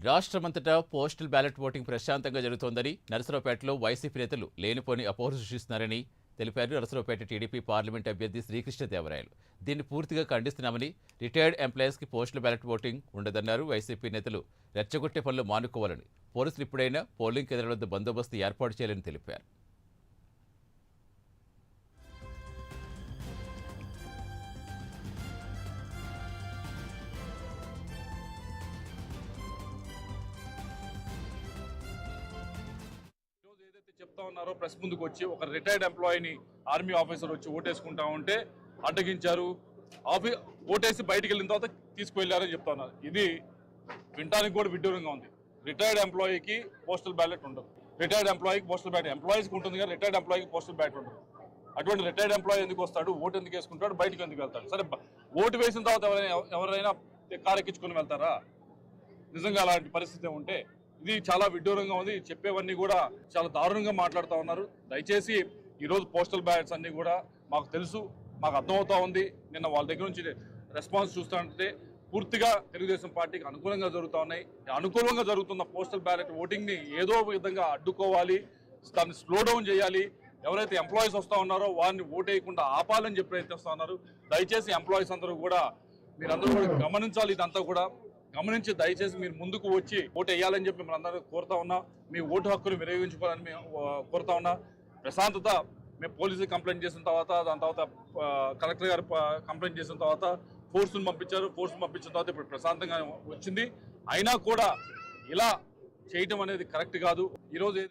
రాష్ట్రమంతటా postal ballot voting ప్రశాంతంగా జరుగుతోందని, నరసరావుపేటలో వైసీపీ నేతలు లేనిపోని అపోహలు సృష్టిస్తున్నారని తెలిపారు. నరసరావుపేట టీడీపీ పార్లమెంట్ అభ్యర్థి శ్రీకృష్ణదేవరాయలు దీన్ని పూర్తిగా ఖండిస్తున్నామని, రిటైర్డ్ ఎంప్లాయీస్కి పోస్టల్ బ్యాలెట్ ఓటింగ్ ఉండదన్నారు. వైసీపీ నేతలు రెచ్చగొట్టే పనులు మానుకోవాలని, పోలీసులు ఇప్పుడైనా పోలింగ్ కేంద్రాల వద్ద బందోబస్తు ఏర్పాటు చేయాలని తెలిపారు. చెప్తా ఉన్నారో ప్రెస్ ముందుకు వచ్చి ఒక రిటైర్డ్ ఎంప్లాయీని ఆర్మీ ఆఫీసర్ వచ్చి ఓటేసుకుంటా ఉంటే అడ్డగించారు. ఓటేసి బయటికి వెళ్ళిన తర్వాత తీసుకువెళ్లారని చెప్తా ఉన్నారు. ఇది వినడానికి కూడా విడ్డూరంగా ఉంది. రిటైర్డ్ ఎంప్లాయీకి పోస్టల్ బ్యాలెట్ ఉండదు. రిటైర్డ్ ఎంప్లాయీకి పోస్టల్ బ్యాలెట్ ఎంప్లాయీస్కి ఉంటుంది కానీ రిటైర్డ్ ఎంప్లాయీకి పోస్టల్ బ్యాలెట్ ఉండదు. అటువంటి రిటైర్డ్ ఎంప్లాయీ ఎందుకు వస్తాడు, ఓటు ఎందుకు వేసుకుంటాడు, బయటకు ఎందుకు వెళ్తాడు? సరే, ఓటు వేసిన తర్వాత ఎవరైనా కారెక్కించుకొని వెళ్తారా? నిజంగా అలాంటి పరిస్థితి ఉంటే ఇది చాలా విడ్డూరంగా ఉంది. చెప్పేవన్నీ కూడా చాలా దారుణంగా మాట్లాడుతూ ఉన్నారు. దయచేసి ఈరోజు పోస్టల్ బ్యాలెట్స్ అన్నీ కూడా మాకు తెలుసు, మాకు అర్థమవుతా ఉంది. నిన్న వాళ్ళ దగ్గర నుంచి రెస్పాన్స్ చూస్తుంటే పూర్తిగా తెలుగుదేశం పార్టీకి అనుకూలంగా జరుగుతూ ఉన్నాయి. అనుకూలంగా జరుగుతున్న పోస్టల్ బ్యాలెట్ ఓటింగ్ని ఏదో విధంగా అడ్డుకోవాలి, దాన్ని స్లో డౌన్ చేయాలి. ఎవరైతే ఎంప్లాయీస్ వస్తూ ఉన్నారో వారిని ఓటేయకుండా ఆపాలని చెప్పి ప్రయత్నిస్తూ ఉన్నారు. దయచేసి ఎంప్లాయీస్ అందరూ కూడా మీరందరూ కూడా గమనించాలి. ఇదంతా కూడా గమనించి దయచేసి మీరు ముందుకు వచ్చి ఓటు వేయాలని చెప్పి మేము అందరూ కోరుతా ఉన్నాం. మీ ఓటు హక్కును వినియోగించుకోవాలని మేము కోరుతా ఉన్నాం. ప్రశాంతత మేము పోలీసులు కంప్లైంట్ చేసిన తర్వాత, దాని తర్వాత కలెక్టర్ గారు కంప్లైంట్ చేసిన తర్వాత ఫోర్స్ను పంపించారు. ఫోర్స్ పంపించిన తర్వాత ఇప్పుడు ప్రశాంతంగా వచ్చింది. అయినా కూడా ఇలా చేయటం అనేది కరెక్ట్ కాదు. ఈరోజు